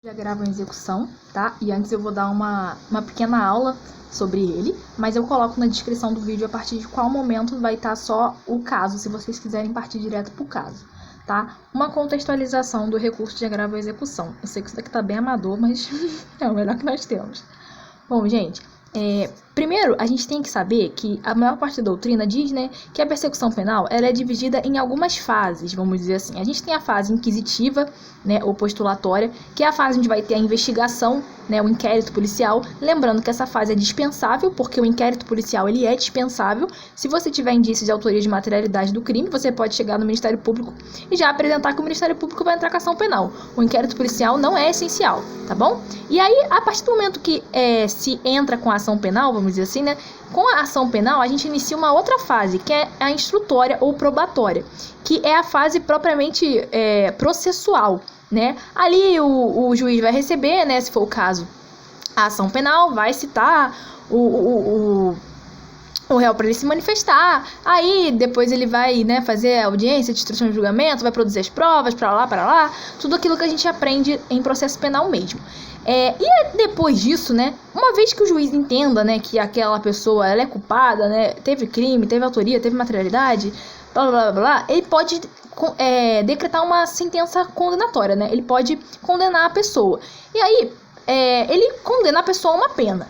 De agravo em execução, tá? E antes eu vou dar uma pequena aula sobre ele, mas eu coloco na descrição do vídeo a partir de qual momento vai estar só o caso, se vocês quiserem partir direto pro caso, tá? Uma contextualização do recurso de agravo em execução. Eu sei que isso daqui tá bem amador, mas é o melhor que nós temos. Bom, gente, primeiro a gente tem que saber que a maior parte da doutrina diz, né, que a persecução penal ela é dividida em algumas fases, vamos dizer assim. A gente tem a fase inquisitiva, né, ou postulatória, que é a fase onde vai ter a investigação, né, o inquérito policial. Lembrando que essa fase é dispensável, porque o inquérito policial ele é dispensável. Se você tiver indícios de autoria de materialidade do crime, você pode chegar no Ministério Público e já apresentar que o Ministério Público vai entrar com ação penal. O inquérito policial não é essencial, tá bom? E aí, a partir do momento que se entra com a ação penal, vamos dizer assim, né, com a ação penal, a gente inicia uma outra fase, que é a instrutória ou probatória, que é a fase propriamente processual, né? Ali o juiz vai receber, né, se for o caso, a ação penal, vai citar o réu para ele se manifestar, aí depois ele vai, né, fazer a audiência de instrução de julgamento, vai produzir as provas, para lá, tudo aquilo que a gente aprende em processo penal mesmo. E depois disso, né, uma vez que o juiz entenda, né, que aquela pessoa ela é culpada, né, teve crime, teve autoria, teve materialidade, blá, ele pode decretar uma sentença condenatória, né, ele pode condenar a pessoa. E aí, ele condena a pessoa a uma pena.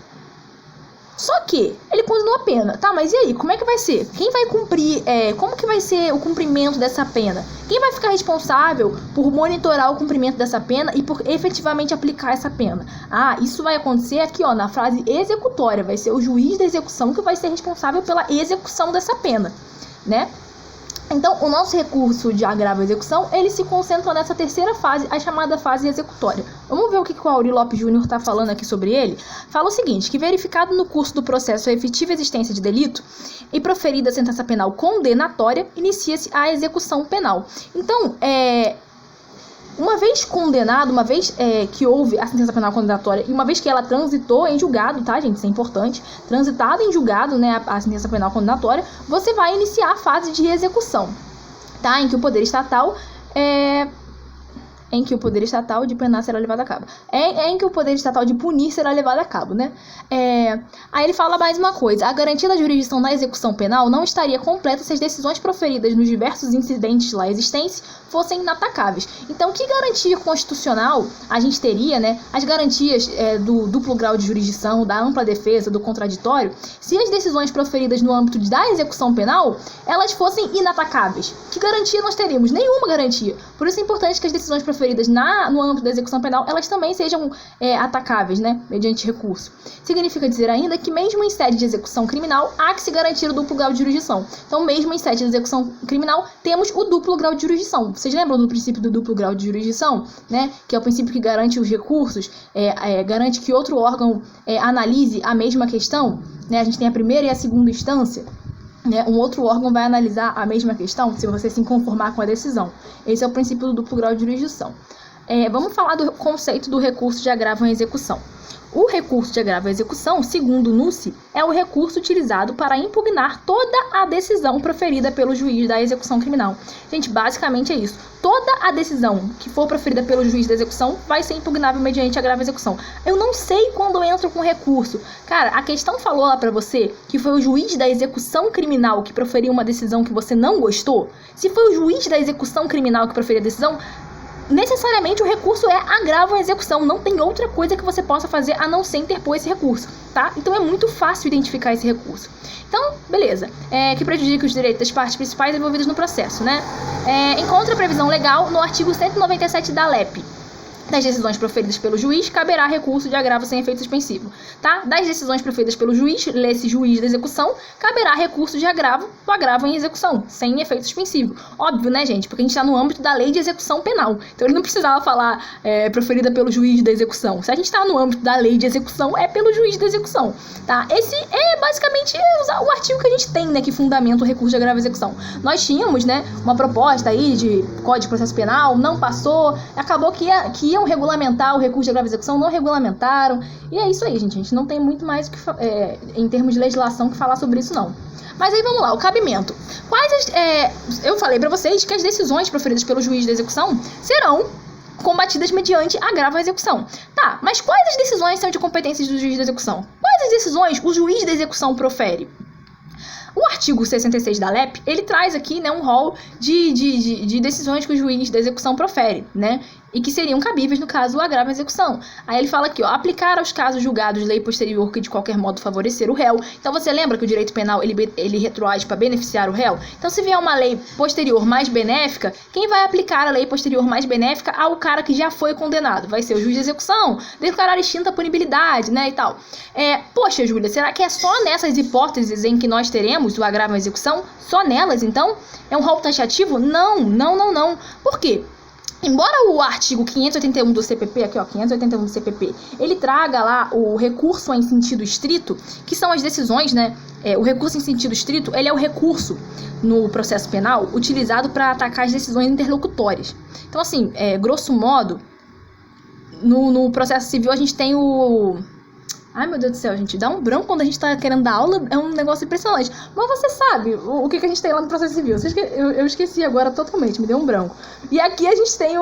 Só que ele condenou a pena, tá? Mas e aí, como é que vai ser? Quem vai cumprir, como que vai ser o cumprimento dessa pena? Quem vai ficar responsável por monitorar o cumprimento dessa pena e por efetivamente aplicar essa pena? Ah, isso vai acontecer aqui, ó, na frase executória. Vai ser o juiz da execução que vai ser responsável pela execução dessa pena, né? Então, o nosso recurso de agravo à execução, ele se concentra nessa terceira fase, a chamada fase executória. Vamos ver o que o Auri Lopes Júnior está falando aqui sobre ele? Fala o seguinte, que verificado no curso do processo a efetiva existência de delito e proferida a sentença penal condenatória, inicia-se a execução penal. Então, uma vez condenado, uma vez que houve a sentença penal condenatória e uma vez que ela transitou em julgado, tá, gente? Isso é importante. Transitado em julgado, né, a sentença penal condenatória, você vai iniciar a fase de execução, tá? Em que o poder estatal de penar será levado a cabo. Em que o poder estatal de punir será levado a cabo, né? Aí ele fala mais uma coisa. A garantia da jurisdição na execução penal não estaria completa se as decisões proferidas nos diversos incidentes lá existentes fossem inatacáveis. Então, que garantia constitucional a gente teria, né? As garantias do duplo grau de jurisdição, da ampla defesa, do contraditório, se as decisões proferidas no âmbito da execução penal, elas fossem inatacáveis. Que garantia nós teríamos? Nenhuma garantia. Por isso é importante que as decisões proferidas no âmbito da execução penal, elas também sejam atacáveis, né, mediante recurso. Significa dizer ainda que mesmo em sede de execução criminal, há que se garantir o duplo grau de jurisdição. Então, mesmo em sede de execução criminal, temos o duplo grau de jurisdição. Vocês lembram do princípio do duplo grau de jurisdição, né, que é o princípio que garante os recursos, garante que outro órgão analise a mesma questão, né? A gente tem a primeira e a segunda instância. Um outro órgão vai analisar a mesma questão se você se conformar com a decisão. Esse é o princípio do duplo grau de jurisdição. Vamos falar do conceito do recurso de agravo em execução. O recurso de agravo à execução, segundo o NUSE, é o recurso utilizado para impugnar toda a decisão proferida pelo juiz da execução criminal. Gente, basicamente é isso. Toda a decisão que for proferida pelo juiz da execução vai ser impugnável mediante agravo à execução. Eu não sei quando eu entro com recurso. Cara, a questão falou lá pra você que foi o juiz da execução criminal que proferiu uma decisão que você não gostou. Se foi o juiz da execução criminal que proferiu a decisão, necessariamente o recurso é agravo à execução, não tem outra coisa que você possa fazer a não ser interpor esse recurso, tá? Então é muito fácil identificar esse recurso. Então, beleza, que prejudica os direitos das partes principais envolvidas no processo, né? Encontra a previsão legal no artigo 197 da LEP. Das decisões proferidas pelo juiz, caberá recurso de agravo sem efeito suspensivo, tá? Das decisões proferidas pelo juiz, lê-se juiz da execução, caberá recurso de agravo do agravo em execução, sem efeito suspensivo. Óbvio, né, gente? Porque a gente está no âmbito da lei de execução penal. Então ele não precisava falar proferida pelo juiz da execução. Se a gente está no âmbito da lei de execução, é pelo juiz da execução, tá? Esse é basicamente o artigo que a gente tem, né, que fundamenta o recurso de agravo à execução. Nós tínhamos, né, uma proposta aí de Código de Processo Penal, não passou, acabou que iam regulamentar o recurso de agravo à execução, não regulamentaram, e é isso aí, gente. A gente não tem muito mais em termos de legislação que falar sobre isso, não. Mas aí vamos lá, o cabimento. Eu falei pra vocês que as decisões proferidas pelo juiz da execução serão combatidas mediante agravo à execução. Tá, mas quais as decisões são de competências do juiz da execução? Quais as decisões o juiz da execução profere? O artigo 66 da LEP, ele traz aqui, né, um rol de decisões que o juiz da execução profere, né, e que seriam cabíveis no caso do agravo à execução. Aí ele fala aqui, ó, aplicar aos casos julgados lei posterior que de qualquer modo favorecer o réu. Então você lembra que o direito penal, ele retroage para beneficiar o réu? Então se vier uma lei posterior mais benéfica, quem vai aplicar a lei posterior mais benéfica ao cara que já foi condenado? Vai ser o juiz de execução, declarar extinta a punibilidade, né, e tal. Poxa, Júlia, será que é só nessas hipóteses em que nós teremos o agravo à execução? Só nelas, então? É um rol taxativo? Não. Por quê? Embora o artigo 581 do CPP, aqui ó, 581 do CPP, ele traga lá o recurso em sentido estrito, que são as decisões, né? O recurso em sentido estrito, ele é o recurso no processo penal utilizado para atacar as decisões interlocutórias. Então, assim, grosso modo, no processo civil a gente tem o... Ai, meu Deus do céu, gente, dá um branco quando a gente tá querendo dar aula, é um negócio impressionante. Mas você sabe o que a gente tem lá no processo civil. Eu esqueci agora totalmente, me deu um branco. E aqui a gente tem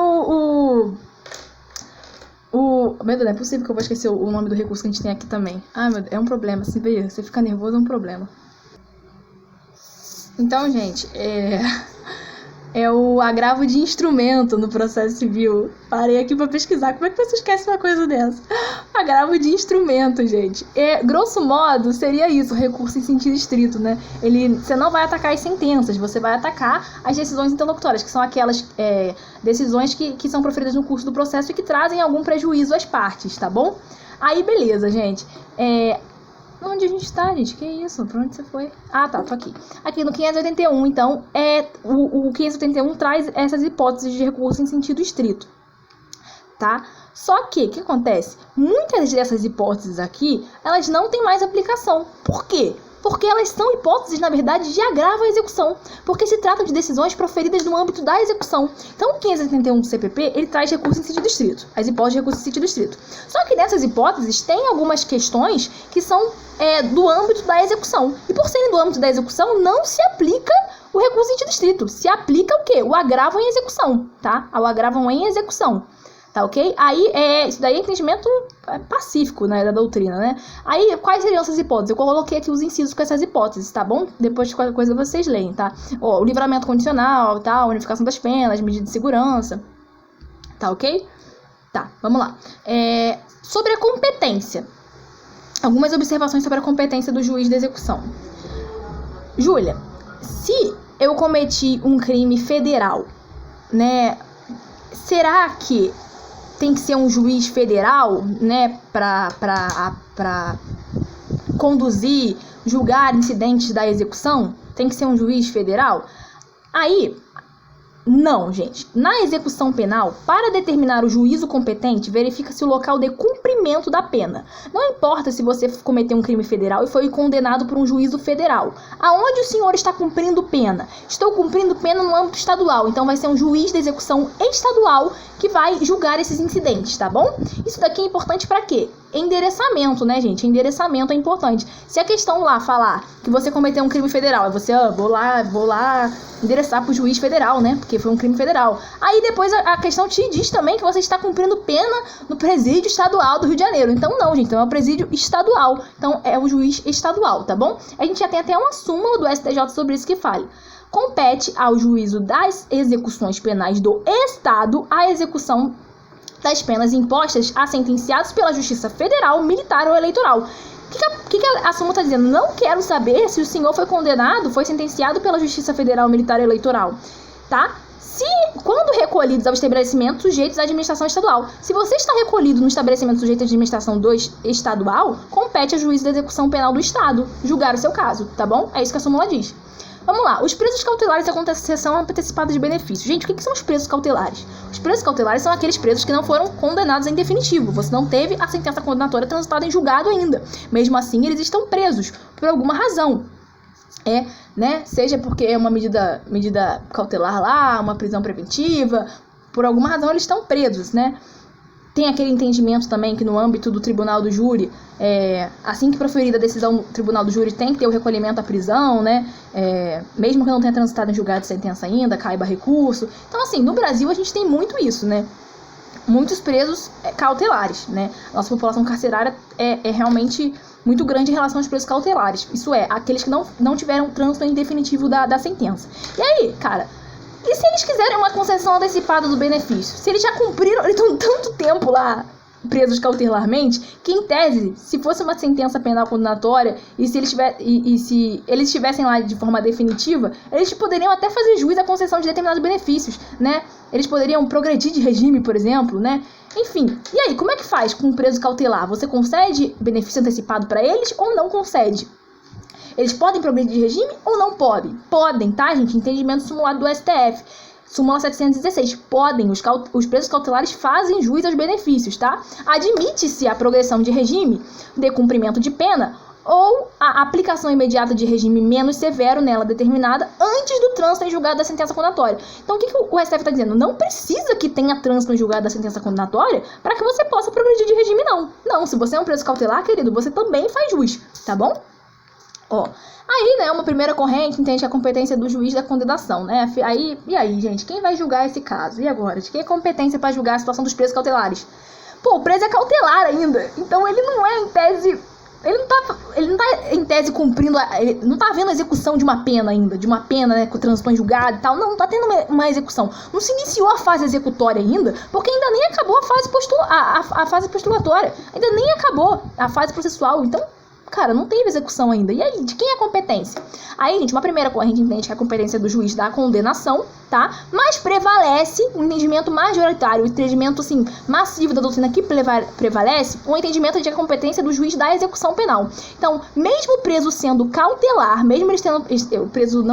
Meu Deus, não é possível que eu vou esquecer o nome do recurso que a gente tem aqui também. Ai, meu Deus, é um problema, se você fica nervoso é um problema. Então, gente, é o agravo de instrumento no processo civil. Parei aqui pra pesquisar. Como é que você esquece uma coisa dessa? Agravo de instrumento, gente. Grosso modo, seria isso, recurso em sentido estrito, né? Você não vai atacar as sentenças, você vai atacar as decisões interlocutórias, que são aquelas decisões que são proferidas no curso do processo e que trazem algum prejuízo às partes, tá bom? Aí, beleza, gente. Onde a gente tá, gente? Que isso? Pra onde você foi? Ah, tá, tô aqui. Aqui no 581, então, o 581 traz essas hipóteses de recurso em sentido estrito, tá? Só que, o que acontece? Muitas dessas hipóteses aqui, elas não têm mais aplicação. Por quê? Porque elas são hipóteses, na verdade, de agravo à execução, porque se tratam de decisões proferidas no âmbito da execução. Então, o 581 do CPP, ele traz recurso em sentido estrito, as hipóteses de recurso em sentido estrito. Só que nessas hipóteses, tem algumas questões que são do âmbito da execução. E por serem do âmbito da execução, não se aplica o recurso em sentido estrito. Se aplica o quê? O agravo em execução, tá? O agravo em execução. Tá, ok? Aí, isso daí é entendimento pacífico, né, da doutrina, né? Aí, quais seriam essas hipóteses? Eu coloquei aqui os incisos com essas hipóteses, tá bom? Depois de qualquer coisa vocês leem, tá? O livramento condicional, tá? A unificação das penas, medidas de segurança, tá, ok? Tá, vamos lá. Sobre a competência. Algumas observações sobre a competência do juiz da execução. Júlia, se eu cometi um crime federal, né, será que tem que ser um juiz federal, né, para conduzir, julgar incidentes da execução? Tem que ser um juiz federal? Aí, não, gente. Na execução penal, para determinar o juízo competente, verifica-se o local de cumprimento da pena. Não importa se você cometeu um crime federal e foi condenado por um juízo federal. Aonde o senhor está cumprindo pena? Estou cumprindo pena no âmbito estadual, então vai ser um juiz de execução estadual que vai julgar esses incidentes, tá bom? Isso daqui é importante para quê? Endereçamento, né, gente? Endereçamento é importante. Se a questão lá falar que você cometeu um crime federal, aí você, vou lá endereçar pro juiz federal, né? Porque foi um crime federal. Aí depois a questão te diz também que você está cumprindo pena no presídio estadual do Rio de Janeiro. Então não, gente, então é o presídio estadual. Então é o juiz estadual, tá bom? A gente já tem até uma súmula do STJ sobre isso que fala. Compete ao juízo das execuções penais do Estado a execução das penas impostas a sentenciados pela Justiça Federal, Militar ou Eleitoral. O que a súmula está dizendo? Não quero saber se o senhor foi condenado, foi sentenciado pela Justiça Federal, Militar ou Eleitoral, tá? Quando recolhidos ao estabelecimento sujeitos à administração estadual. Se você está recolhido no estabelecimento sujeito à administração estadual, compete ao juiz da execução penal do Estado julgar o seu caso, tá bom? É isso que a súmula diz. Vamos lá, os presos cautelares e a concessão antecipada de benefícios. Gente, o que são os presos cautelares? Os presos cautelares são aqueles presos que não foram condenados em definitivo. Você não teve a sentença condenatória transitada em julgado ainda. Mesmo assim, eles estão presos por alguma razão. Né? Seja porque é uma medida cautelar lá, uma prisão preventiva, por alguma razão eles estão presos, né? Tem aquele entendimento também que no âmbito do tribunal do júri, assim que proferida a decisão do tribunal do júri, tem que ter o recolhimento à prisão, né? Mesmo que não tenha transitado em julgado de sentença ainda, caiba recurso. Então, assim, no Brasil a gente tem muito isso, né? muitos presos cautelares, né? Nossa população carcerária é realmente muito grande em relação aos presos cautelares. Isso é, aqueles que não tiveram trânsito em definitivo da sentença. E aí, cara, e se eles quiserem uma concessão antecipada do benefício? Se eles já cumpriram, eles estão tanto tempo lá presos cautelarmente, que em tese, se fosse uma sentença penal condenatória e se eles estivessem lá de forma definitiva, eles poderiam até fazer juiz à concessão de determinados benefícios, né? Eles poderiam progredir de regime, por exemplo, né? Enfim, e aí, como é que faz com um preso cautelar? Você concede benefício antecipado para eles ou não concede? Eles podem progredir de regime ou não podem? Podem, tá, gente? Entendimento simulado do STF. Súmula 716. Podem, os presos cautelares fazem jus aos benefícios, tá? Admite-se a progressão de regime de cumprimento de pena ou a aplicação imediata de regime menos severo nela determinada antes do trânsito em julgado da sentença condenatória. Então, o que o STF está dizendo? Não precisa que tenha trânsito em julgado da sentença condenatória para que você possa progredir de regime, não. Não, se você é um preso cautelar, querido, você também faz jus, tá bom? Ó, aí, né, uma primeira corrente entende que a competência do juiz da condenação, né? E aí, gente, quem vai julgar esse caso? E agora? De quem é competência para julgar a situação dos presos cautelares? Pô, o preso é cautelar ainda, então ele não é em tese... Ele não tá em tese cumprindo, ele não tá havendo a execução de uma pena ainda, de uma pena, né, com transição em julgado e tal, não tá tendo uma execução. Não se iniciou a fase executória ainda, porque ainda nem acabou a fase postulatória, ainda nem acabou a fase processual, então... Cara, não teve execução ainda. E aí, de quem é a competência? Aí, gente, uma primeira corrente entende que é a competência do juiz da condenação, tá? Mas prevalece o entendimento majoritário, o entendimento, assim, massivo da doutrina que prevalece, o entendimento de que a competência do juiz da execução penal. Então, mesmo o preso sendo cautelar, mesmo ele sendo, o preso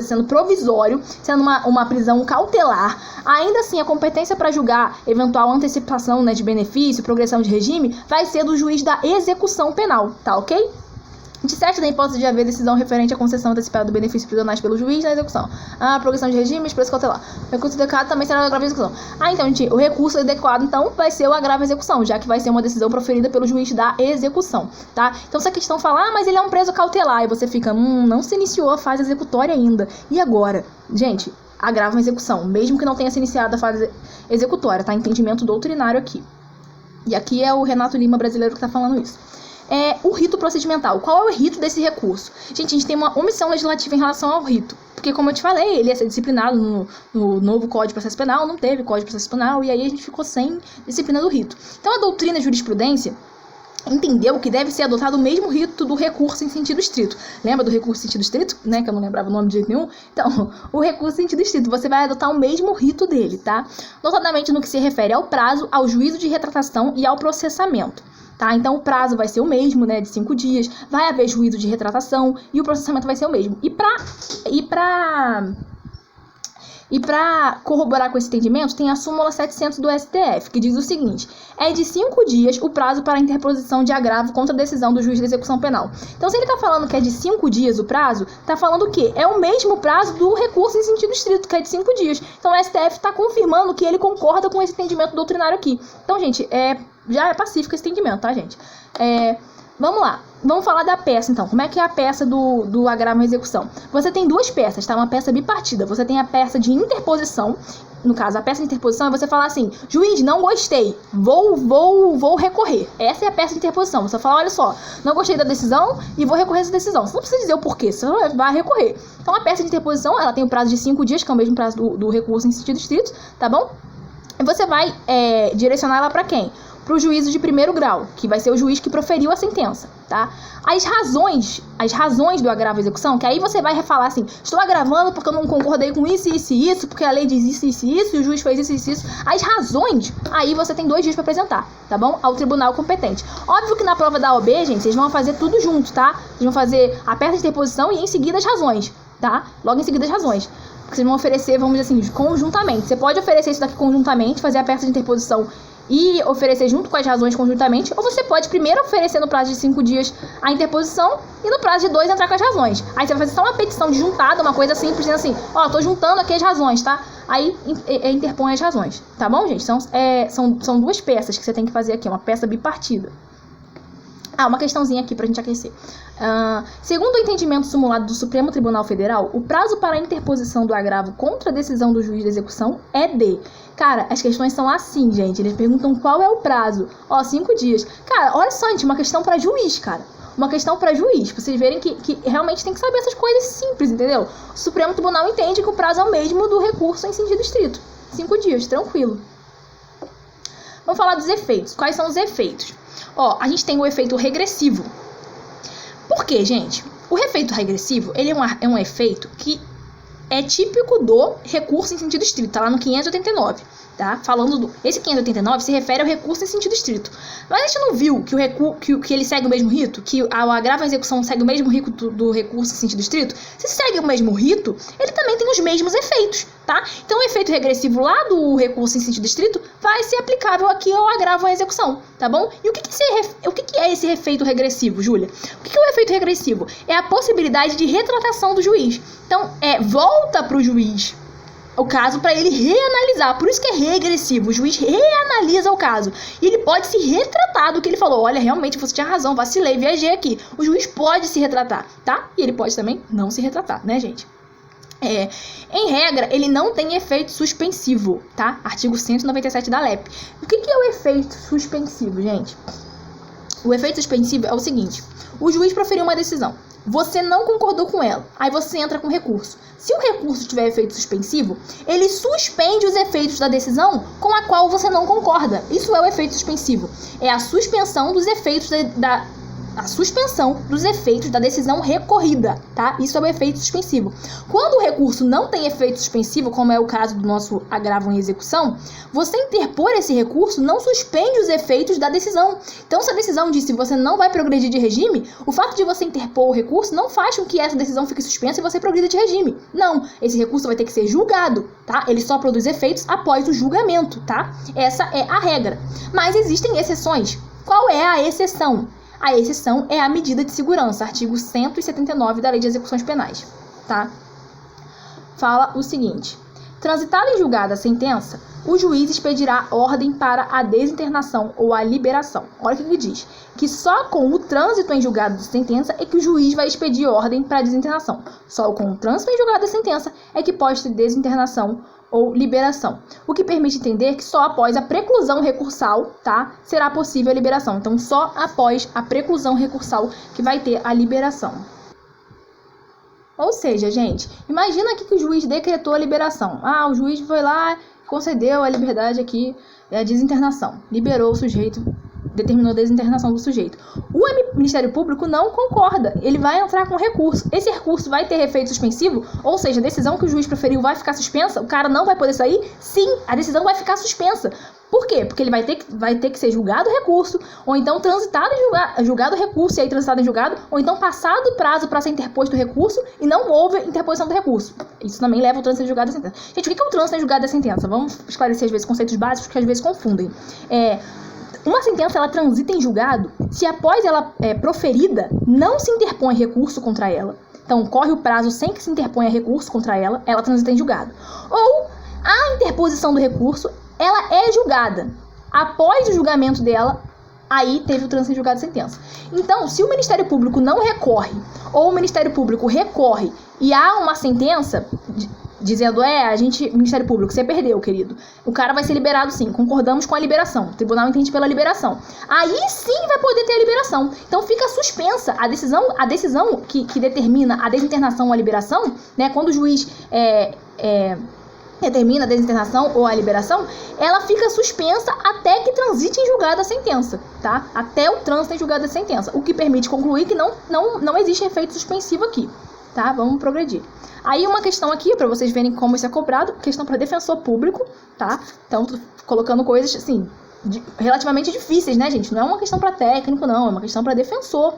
sendo provisório, sendo uma prisão cautelar, ainda assim a competência para julgar eventual antecipação, né, de benefício, progressão de regime, vai ser do juiz da execução penal, tá ok? Disserte da hipótese de haver decisão referente à concessão antecipada do benefício prisionais pelo juiz na execução. A progressão de regime, preço cautelar. O recurso adequado também será o agravo de execução. Então, gente, o recurso adequado, então, vai ser o agravo de execução, já que vai ser uma decisão proferida pelo juiz da execução, tá? Então, se a questão falar, mas ele é um preso cautelar, e você fica, não se iniciou a fase executória ainda. E agora? Gente, agravo de execução, mesmo que não tenha se iniciado a fase executória, tá? Entendimento doutrinário aqui. E aqui é o Renato Lima brasileiro que tá falando isso. O rito procedimental. Qual é o rito desse recurso? Gente, a gente tem uma omissão legislativa em relação ao rito. Porque, como eu te falei, ele ia ser disciplinado no novo Código de Processo Penal, não teve Código de Processo Penal, e aí a gente ficou sem disciplina do rito. Então, a doutrina e a jurisprudência entendeu que deve ser adotado o mesmo rito do recurso em sentido estrito. Lembra do recurso em sentido estrito? Né? Que eu não lembrava o nome de jeito nenhum. Então, o recurso em sentido estrito, você vai adotar o mesmo rito dele, tá? Notadamente no que se refere ao prazo, ao juízo de retratação e ao processamento. Tá? Então, o prazo vai ser o mesmo, né, de 5 dias, vai haver juízo de retratação e o processamento vai ser o mesmo. E para corroborar com esse entendimento, tem a súmula 700 do STF, que diz o seguinte: é de 5 dias o prazo para a interposição de agravo contra a decisão do juiz de execução penal. Então, se ele está falando que é de 5 dias o prazo, está falando o quê? É o mesmo prazo do recurso em sentido estrito, que é de 5 dias. Então, o STF está confirmando que ele concorda com esse entendimento doutrinário aqui. Então, gente, já é pacífico esse entendimento, tá, gente? Vamos lá. Vamos falar da peça, então. Como é que é a peça do agravo em execução? Você tem duas peças, tá? Uma peça bipartida. Você tem a peça de interposição. No caso, a peça de interposição é você falar assim: juiz, não gostei, vou recorrer. Essa é a peça de interposição. Você fala, olha só, não gostei da decisão e vou recorrer essa decisão. Você não precisa dizer o porquê, você vai recorrer. Então, a peça de interposição, ela tem o prazo de 5 dias, que é o mesmo prazo do recurso em sentido estrito, tá bom? E você vai direcionar ela para quem? Para o juízo de primeiro grau, que vai ser o juiz que proferiu a sentença, tá? As razões do agravo e execução, que aí você vai falar assim: estou agravando porque eu não concordei com isso, isso e isso, porque a lei diz isso, isso e isso, e o juiz fez isso, isso e isso. As razões, aí você tem 2 dias para apresentar, tá bom? Ao tribunal competente. Óbvio que na prova da OAB, gente, vocês vão fazer tudo junto, tá? Vocês vão fazer a peça de interposição e em seguida as razões, tá? Logo em seguida as razões. Porque vocês vão oferecer, vamos dizer assim, conjuntamente. Você pode oferecer isso daqui conjuntamente, fazer a peça de interposição e oferecer junto com as razões conjuntamente, ou você pode primeiro oferecer no prazo de 5 dias a interposição e no prazo de 2 entrar com as razões. Aí você vai fazer só uma petição de juntada, uma coisa simples, dizendo assim: ó, tô juntando aqui as razões, tá? Aí interpõe as razões, tá bom, gente? São 2 peças que você tem que fazer aqui, uma peça bipartida. Uma questãozinha aqui pra gente aquecer. Segundo o entendimento simulado do Supremo Tribunal Federal, o prazo para a interposição do agravo contra a decisão do juiz de execução é de... Cara, as questões são assim, gente. Eles perguntam qual é o prazo. 5 dias. Cara, olha só, gente, uma questão pra juiz, cara. Uma questão pra juiz. Pra vocês verem que realmente tem que saber essas coisas simples, entendeu? O Supremo Tribunal entende que o prazo é o mesmo do recurso em sentido estrito. 5 dias, tranquilo. Vamos falar dos efeitos. Quais são os efeitos? A gente tem o efeito regressivo. Por quê, gente? O efeito regressivo, ele é um efeito que é típico do recurso em sentido estrito, tá lá no 589, tá? Esse 589 se refere ao recurso em sentido estrito. Mas a gente não viu que ele segue o mesmo rito? Que o agravo à execução segue o mesmo rito do recurso em sentido estrito? Se segue o mesmo rito, ele também tem os mesmos efeitos, tá? Então o efeito regressivo lá do recurso em sentido estrito vai ser aplicável aqui ao agravo à execução, tá bom? E o que é esse efeito regressivo, Júlia? O que é o efeito regressivo? É a possibilidade de retratação do juiz. Então, volta para o juiz o caso para ele reanalisar. Por isso que é regressivo. O juiz reanalisa o caso. E ele pode se retratar do que ele falou. Olha, realmente você tinha razão, vacilei, viajei aqui. O juiz pode se retratar, tá? E ele pode também não se retratar, né, gente? Em regra, ele não tem efeito suspensivo, tá? Artigo 197 da LEP. O que é o efeito suspensivo, gente? O efeito suspensivo é o seguinte. O juiz proferiu uma decisão. Você não concordou com ela. Aí você entra com recurso. Se o recurso tiver efeito suspensivo, ele suspende os efeitos da decisão com a qual você não concorda. Isso é o efeito suspensivo. É a suspensão dos efeitos da decisão recorrida, tá? Isso é o efeito suspensivo. Quando o recurso não tem efeito suspensivo, como é o caso do nosso agravo em execução, você interpor esse recurso não suspende os efeitos da decisão. Então, se a decisão diz que você não vai progredir de regime, o fato de você interpor o recurso não faz com que essa decisão fique suspensa e você progrida de regime. Não, esse recurso vai ter que ser julgado, tá? Ele só produz efeitos após o julgamento, tá? Essa é a regra. Mas existem exceções. Qual é a exceção? A exceção é a medida de segurança, artigo 179 da Lei de Execuções Penais, tá? Fala o seguinte: transitada em julgada a sentença, o juiz expedirá ordem para a desinternação ou a liberação. Olha o que ele diz: que só com o trânsito em julgado da sentença é que o juiz vai expedir ordem para a desinternação. Só com o trânsito em julgado da sentença é que pode ter desinternação ou liberação, o que permite entender que só após a preclusão recursal, tá, será possível a liberação. Então, só após a preclusão recursal que vai ter a liberação. Ou seja, gente, imagina aqui que o juiz decretou a liberação. O juiz foi lá, concedeu a liberdade aqui, a desinternação, liberou o sujeito, determinou a desinternação do sujeito. O Ministério Público não concorda, ele vai entrar com recurso. Esse recurso vai ter efeito suspensivo, ou seja, a decisão que o juiz proferiu vai ficar suspensa, o cara não vai poder sair? Sim, a decisão vai ficar suspensa. Por quê? Porque ele vai ter que ser julgado o recurso, ou então transitado em julgado o recurso, e aí transitado em julgado, ou então passado o prazo para ser interposto o recurso e não houve interposição do recurso. Isso também leva ao trânsito em julgado da sentença. Gente, o que é o trânsito em julgado da sentença? Vamos esclarecer às vezes conceitos básicos que às vezes confundem. Uma sentença, ela transita em julgado se após ela proferida não se interpõe recurso contra ela. Então, corre o prazo sem que se interponha recurso contra ela, ela transita em julgado. Ou a interposição do recurso, ela é julgada. Após o julgamento dela, aí teve o trânsito em julgado de sentença. Então, se o Ministério Público não recorre, ou o Ministério Público recorre e há uma sentença dizendo, Ministério Público, você perdeu, querido. O cara vai ser liberado sim, concordamos com a liberação. O tribunal entende pela liberação. Aí sim vai poder ter a liberação. Então fica suspensa a decisão que determina a desinternação ou a liberação, né? Quando o juiz determina a desinternação ou a liberação, ela fica suspensa até que transite em julgado a sentença, tá? Até o trânsito em julgado a sentença, o que permite concluir que não existe efeito suspensivo aqui, tá? Vamos progredir. Aí uma questão aqui, para vocês verem como isso é cobrado, questão para defensor público, tá? Então, tô colocando coisas, assim, relativamente difíceis, né, gente? Não é uma questão para técnico, não, é uma questão para defensor.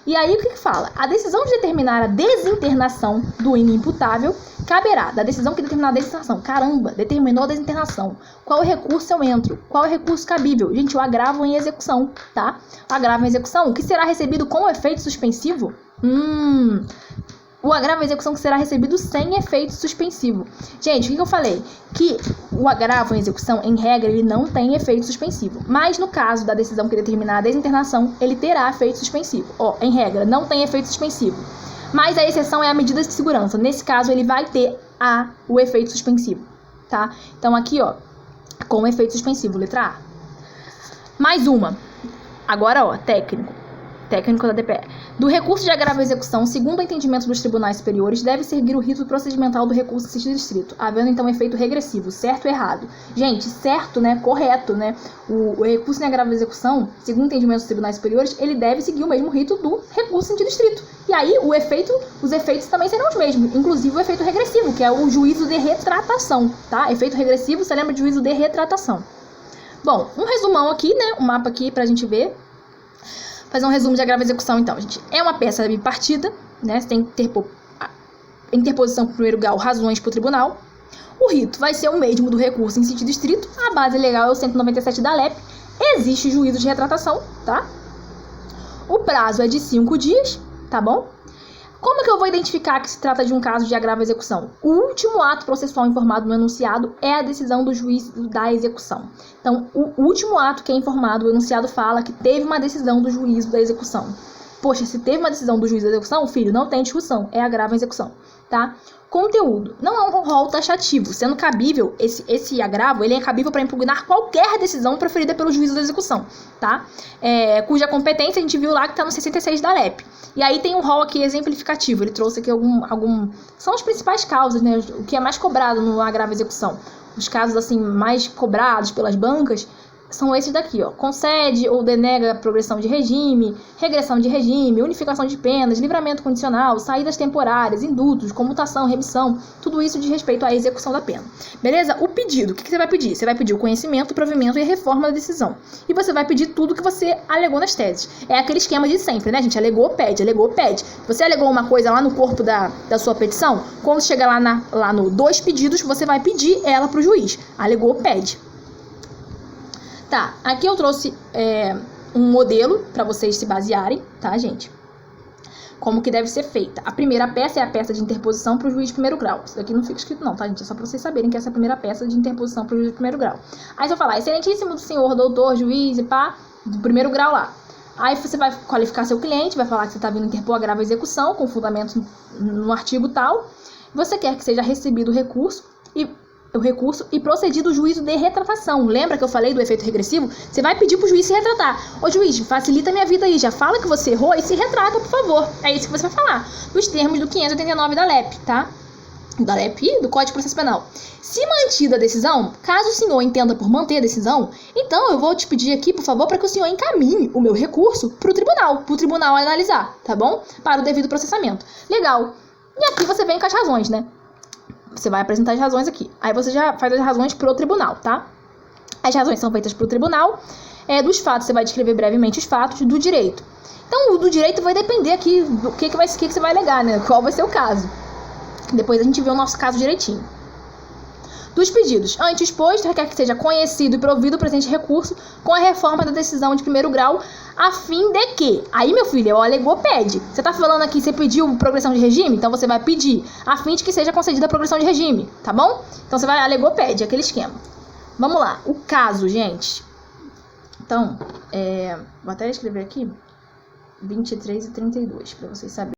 E aí, o que fala? A decisão de determinar a desinternação do inimputável caberá da decisão que determinar a desinternação. Caramba, determinou a desinternação. Qual recurso eu entro? Qual é o recurso cabível? Gente, o agravo em execução, tá? O agravo em execução, que será recebido com efeito suspensivo? o agravo à execução que será recebido sem efeito suspensivo. Gente, o que eu falei? Que o agravo em execução, em regra, ele não tem efeito suspensivo. Mas no caso da decisão que determinar a desinternação, ele terá efeito suspensivo. Em regra, não tem efeito suspensivo. Mas a exceção é a medida de segurança. Nesse caso, ele vai ter o efeito suspensivo, tá? Então aqui, com efeito suspensivo, letra A. Mais uma. Agora, técnico da DPE. Do recurso de agravo à execução, segundo o entendimento dos tribunais superiores, deve seguir o rito procedimental do recurso em sentido estrito, havendo então efeito regressivo, certo ou errado. Gente, certo, né? Correto, né? O recurso de agravo à execução, segundo o entendimento dos tribunais superiores, ele deve seguir o mesmo rito do recurso em sentido estrito. E aí, os efeitos também serão os mesmos, inclusive o efeito regressivo, que é o juízo de retratação, tá? Efeito regressivo, você lembra de juízo de retratação. Bom, um resumão aqui, né? Um mapa aqui pra gente ver. Fazer um resumo de agravo à execução, então, gente. É uma peça bipartida, né? Você tem que interpor interposição para o primeiro grau, razões para o tribunal. O rito vai ser o mesmo do recurso em sentido estrito. A base legal é o 197 da LEP. Existe juízo de retratação, tá? O prazo é de 5 dias, tá bom? Como que eu vou identificar que se trata de um caso de agravo à execução? O último ato processual informado no enunciado é a decisão do juiz da execução. Então, o último ato que é informado, o enunciado fala que teve uma decisão do juízo da execução. Poxa, se teve uma decisão do juiz da execução, filho, não tem discussão, é agravo à execução, tá? Conteúdo. Não é um rol taxativo, sendo cabível, esse agravo, ele é cabível para impugnar qualquer decisão proferida pelo juízo da execução, tá? Cuja competência a gente viu lá que está no 66 da LEP. E aí tem um rol aqui exemplificativo, ele trouxe aqui são as principais causas, né? O que é mais cobrado no agravo à execução. Os casos, assim, mais cobrados pelas bancas são esses daqui, concede ou denega progressão de regime, regressão de regime, unificação de penas, livramento condicional, saídas temporárias, indultos, comutação, remissão, tudo isso diz respeito à execução da pena. Beleza? O pedido, o que você vai pedir? Você vai pedir o conhecimento, o provimento e a reforma da decisão. E você vai pedir tudo que você alegou nas teses. É aquele esquema de sempre, né, gente? Alegou, pede, alegou, pede. Você alegou uma coisa lá no corpo da sua petição, quando chegar lá no 2 pedidos, você vai pedir ela pro juiz. Alegou, pede. Tá, aqui eu trouxe um modelo para vocês se basearem, tá, gente? Como que deve ser feita. A primeira peça é a peça de interposição para o juiz de primeiro grau. Isso daqui não fica escrito não, tá, gente? É só para vocês saberem que essa é a primeira peça de interposição para o juiz de primeiro grau. Aí você vai falar, excelentíssimo do senhor, doutor, juiz e pá, do primeiro grau lá. Aí você vai qualificar seu cliente, vai falar que você está vindo interpor agravo à execução, com fundamento no artigo tal. Você quer que seja recebido o recurso e procedido o juízo de retratação. Lembra que eu falei do efeito regressivo? Você vai pedir pro juiz se retratar. Ô juiz, facilita a minha vida aí, já fala que você errou e se retrata, por favor. É isso que você vai falar. Nos termos do 589 da LEP, tá? Da LEP e do Código de Processo Penal. Se mantida a decisão, caso o senhor entenda por manter a decisão, então eu vou te pedir aqui, por favor, para que o senhor encaminhe o meu recurso pro tribunal analisar, tá bom? Para o devido processamento. Legal. E aqui você vem com as razões, né? Você vai apresentar as razões aqui. Aí você já faz as razões pro tribunal, tá? As razões são feitas pro tribunal. Dos fatos, você vai descrever brevemente os fatos. Do direito. Então, o do direito vai depender aqui do que você vai alegar, né? Qual vai ser o caso. Depois a gente vê o nosso caso direitinho. Dos pedidos. Antes exposto, requer que seja conhecido e provido o presente recurso com a reforma da decisão de primeiro grau, a fim de que... Aí, meu filho, o alegou, pede. Você tá falando aqui, você pediu progressão de regime? Então você vai pedir a fim de que seja concedida a progressão de regime, tá bom? Então você vai, alegou, pede, aquele esquema. Vamos lá, o caso, gente. Então, vou até escrever aqui 23 e 32, pra vocês saberem.